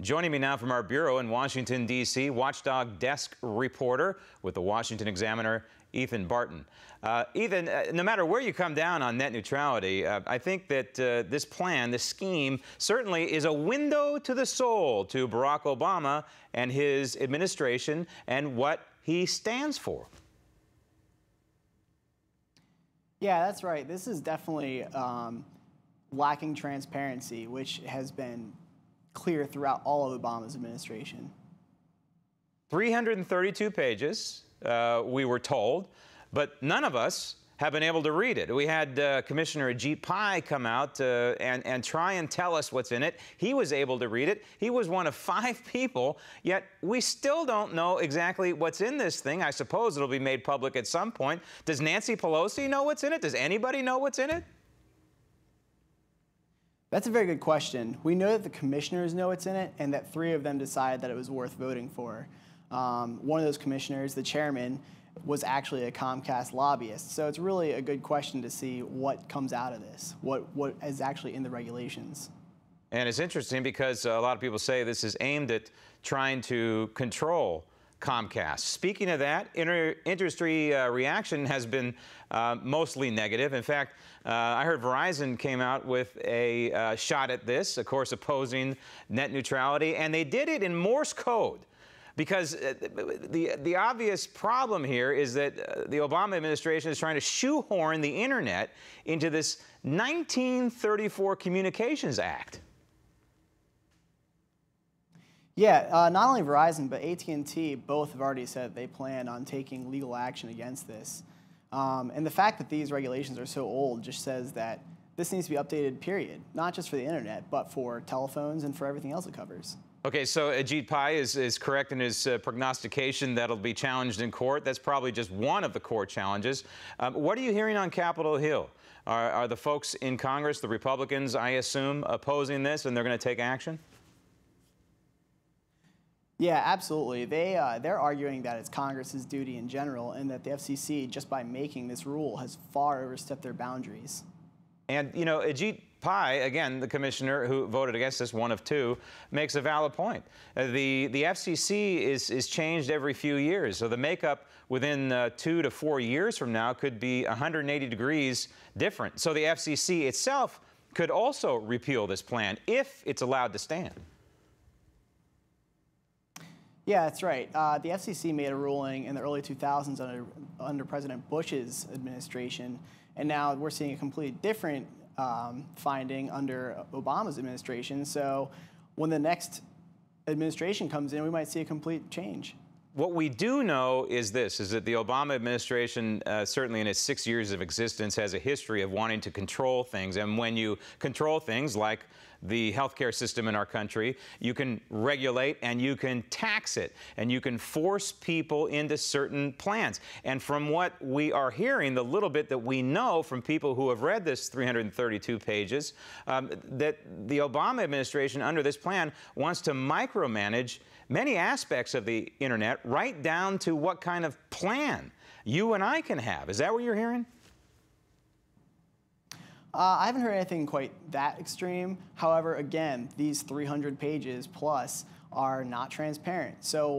Joining me now from our bureau in Washington, D.C., Watchdog desk reporter with the Washington Examiner, Ethan Barton. Ethan, no matter where you come down on net neutrality, I think that this plan, this scheme, certainly is a window to the soul to Barack Obama and his administration and what he stands for. Yeah, that's right. This is definitely lacking transparency, which has been clear throughout all of Obama's administration. 332 pages, we were told, but none of us have been able to read it. We had Commissioner Ajit Pai come out and try and tell us what's in it. He was able to read it. He was one of 5 people, yet we still don't know exactly what's in this thing. I suppose it'll be made public at some point. Does Nancy Pelosi know what's in it? Does anybody know what's in it? That's a very good question. We know that the commissioners know what's in it and that 3 of them decided that it was worth voting for. One of those commissioners, the chairman, was actually a Comcast lobbyist. So it's really a good question to see what comes out of this, what is actually in the regulations. And it's interesting because a lot of people say this is aimed at trying to control Comcast. Speaking of that, industry reaction has been mostly negative. In fact, I heard Verizon came out with a shot at this, of course, opposing net neutrality, and they did it in Morse code. Because the obvious problem here is that the Obama administration is trying to shoehorn the internet into this 1934 Communications Act. Yeah, not only Verizon, but AT&T both have already said they plan on taking legal action against this. And the fact that these regulations are so old just says that this needs to be updated, period. Not just for the internet, but for telephones and for everything else it covers. Okay, so Ajit Pai is correct in his prognostication that it'll be challenged in court. That's probably just one of the court challenges. What are you hearing on Capitol Hill? Are the folks in Congress, the Republicans, I assume, opposing this and they're going to take action? Yeah, absolutely. They're arguing that it's Congress's duty in general and that the FCC, just by making this rule, has far overstepped their boundaries. And, you know, Ajit Pai, again, the commissioner who voted against this, one of 2, makes a valid point. The FCC is changed every few years, so the makeup within 2 to 4 years from now could be 180 degrees different. So the FCC itself could also repeal this plan if it's allowed to stand. Yeah, that's right. The FCC made a ruling in the early 2000s under President Bush's administration, and now we're seeing a completely different finding under Obama's administration. So when the next administration comes in, we might see a complete change. What we do know is this, is that the Obama administration, certainly in its 6 years of existence, has a history of wanting to control things. And when you control things like the healthcare system in our country, you can regulate and you can tax it and you can force people into certain plans. And from what we are hearing, the little bit that we know from people who have read this 332 pages, that the Obama administration under this plan wants to micromanage many aspects of the internet, right down to what kind of plan you and I can have. Is that what you're hearing? I haven't heard anything quite that extreme. However, again, these 300 pages plus are not transparent. So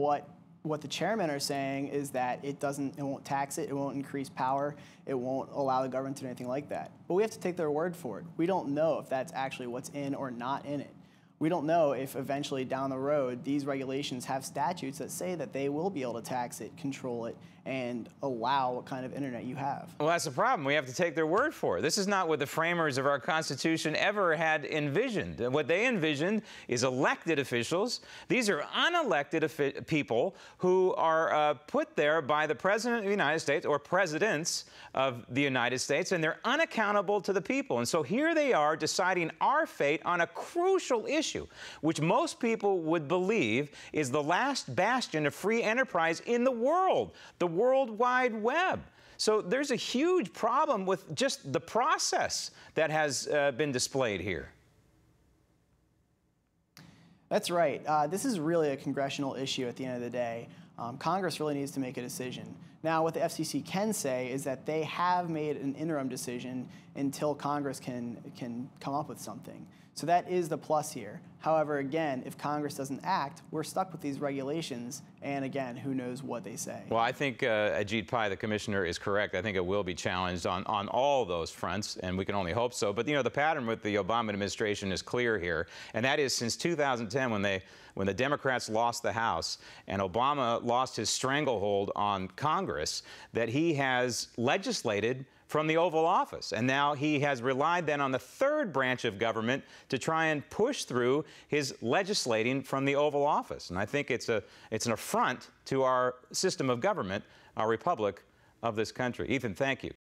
what the chairmen are saying is that it won't tax it, it won't increase power, it won't allow the government to do anything like that. But we have to take their word for it. We don't know if that's actually what's in or not in it. We don't know if eventually down the road these regulations have statutes that say that they will be able to tax it, control it, and allow what kind of internet you have. Well, that's the problem. We have to take their word for it. This is not what the framers of our Constitution ever had envisioned. What they envisioned is elected officials. These are unelected people who are put there by the President of the United States or presidents of the United States, and they're unaccountable to the people. And so here they are deciding our fate on a crucial issue, which most people would believe is the last bastion of free enterprise in the world, the World Wide Web. So there's a huge problem with just the process that has been displayed here. That's right. This is really a congressional issue at the end of the day. Congress really needs to make a decision. Now, what the FCC can say is that they have made an interim decision until Congress can come up with something. So that is the plus here. However, again, if Congress doesn't act, we're stuck with these regulations, and again, who knows what they say. Well, I think Ajit Pai, the commissioner, is correct. I think it will be challenged on all those fronts, and we can only hope so. But, you know, the pattern with the Obama administration is clear here, and that is since 2010 when the Democrats lost the House and Obama lost his stranglehold on Congress, that he has legislated from the Oval Office. And now he has relied then on the third branch of government to try and push through his legislating from the Oval Office. And I think it's an affront to our system of government, our republic of this country. Ethan, thank you.